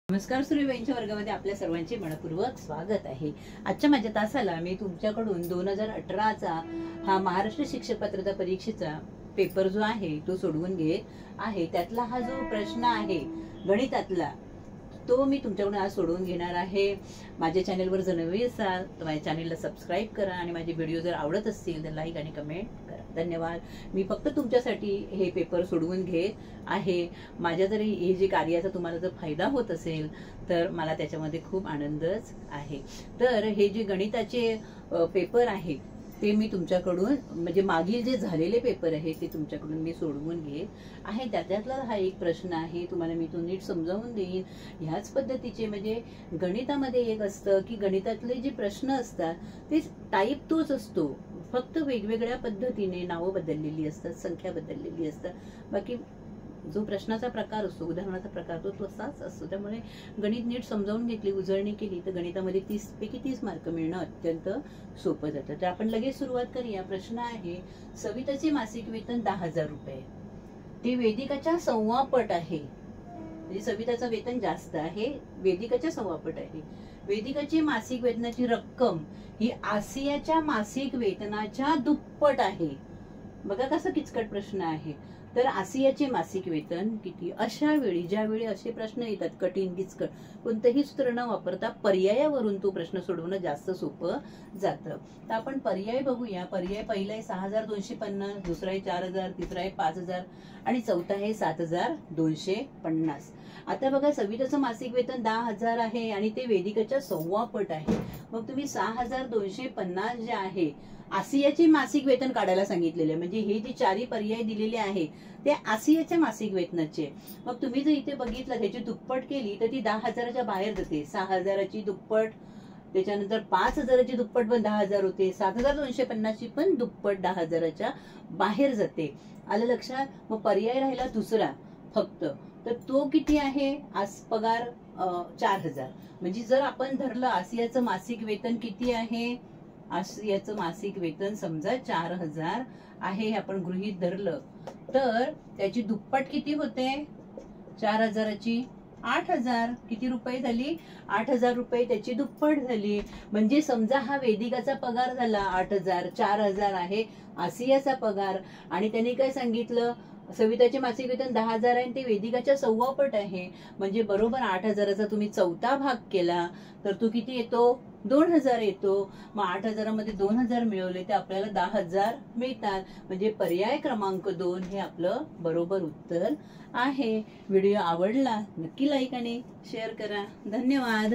नमस्कार, सूर्यबाईंच्या वर्गामध्ये आपल्या सर्वांचे मनपूर्वक स्वागत आहे। आजच्या माझ्या तासाला मी तुमच्याकडून 2018चा हा महाराष्ट्र शिक्षक पात्रता परीक्षेचा पेपर जो आहे तो सोडवून घेत आहे। त्यातला हा जो प्रश्न आहे गणितातला तो मी तुमच्याकडून आज सोडवून घेणार आहे। माझ्या चॅनलवर जर नवीन असाल तर माझ्या चॅनलला सबस्क्राईब करा आणि माझे व्हिडिओ जर आवडत असतील तर लाईक आणि कमेंट करा। धन्यवाद। मी फक्त तुमच्यासाठी हे पेपर सोडवून घेत आहे। माझ्या जरी हे जे कार्याचा तुम्हाला जर फायदा होत असेल तर मला त्याच्यामध्ये खूप आनंदच आहे। तर हे जे गणिताचे पेपर आहे ते मी तुमच्याकडून म्हणजे मागील जे झालेले पेपर आहे ते तुमच्याकडून मी सोडवून घेत आहे। त्यातला हा एक प्रश्न आहे, तुम्हाला मी तो नीट समजावून देईन। ह्याच पद्धतीचे म्हणजे गणितामध्ये एक असतं की गणितातले जे प्रश्न असतात ते टाईप तोच असतो, फक्त वेगवेगळ्या पद्धतीने नावं बदललेली असतात, संख्या बदललेली असतात। बाकी जो प्रश्नाचा प्रकार असतो, उदाहरणाचा प्रकार तो तसाच असतो। त्यामुळे गणित नीट समजावून घेतली, उजळणी केली तर गणितामध्ये 30 पैकी 30 मार्क मिळणं अत्यंत सोपं जातं। तर आपण लगेच सुरुवात करूया। प्रश्न आहे, सविताचे मासिक वेतन 10,000 रुपये, ते वेदिकाच्या 1.25 पट आहे। म्हणजे सविताचं वेतन जास्त आहे, वेदिकाच्या 1.25 पट आहे। वेदिकाची मासिक वेतनाची रक्कम ही आसियाच्या मासिक वेतनाच्या दुप्पट आहे। बघा कसं किचकट प्रश्न आहे। तर आसियाचे मासिक वेतन किती? अशा वेळी ज्यावेळी असे प्रश्न येतात कठीण किचकट, कोणतेही सूत्र न वापरता पर्यायावरून तो प्रश्न सोडवणं जास्त सोपं जातं। तर आपण पर्याय बघूया। पर्याय पहिला आहे 6,250, दुसरा आहे 4,000, तिसरा आहे 5,000 आणि चौथा आहे 7,250। आता बघा, सविताचं मासिक वेतन 10,000 आहे आणि ते वेदिकाच्या 1.25 पट आहे। मग तुम्ही 6,250 जे आहे आसियाचे मासिक वेतन काढायला सांगितलेले, म्हणजे हे जे चारही पर्याय दिलेले आहे ते आसियाच्या मासिक वेतनाचे। मग तुम्ही जर इथे बघितलं त्याची दुप्पट केली तर ती 10,000च्या बाहेर जाते। 6,000ची दुप्पट, त्याच्यानंतर 5,000ची दुप्पट पण 10,000 होते, 7,250ची पण दुप्पट 10,000च्या बाहेर जाते। आलं लक्षात? मग पर्याय राहिला दुसरा फक्त, तर तो किती आहे? आज पगार 4,000। म्हणजे जर आपण धरलं आसियाचं मासिक वेतन किती आहे, आसियाचं मासिक वेतन समजा 4,000 आहे, आपण गृहीत धरलं, तर त्याची दुप्पट किती होते? 4,000ची 8,000 किती रुपये झाली? 8,000 रुपये त्याची दुप्पट झाली। म्हणजे समजा हा वेदिकाचा पगार झाला 8,000, 4,000 आहे आसियाचा पगार, आणि त्यांनी काय सांगितलं, सविताचे मासिक वेतन 10,000 आहे, ते वेदिकाच्या 1.25 पट आहे। म्हणजे बरोबर 8,000चा तुम्ही चौथा भाग केला तर तो किती येतो? 2,000 येतो। मग 8,000 मध्ये 2,000 मिळवले तर आपल्याला 10,000 मिळतात। म्हणजे पर्याय क्रमांक 2 हे आपलं बरोबर उत्तर आहे। व्हिडिओ आवडला नक्की लाईक आणि शेअर करा। धन्यवाद।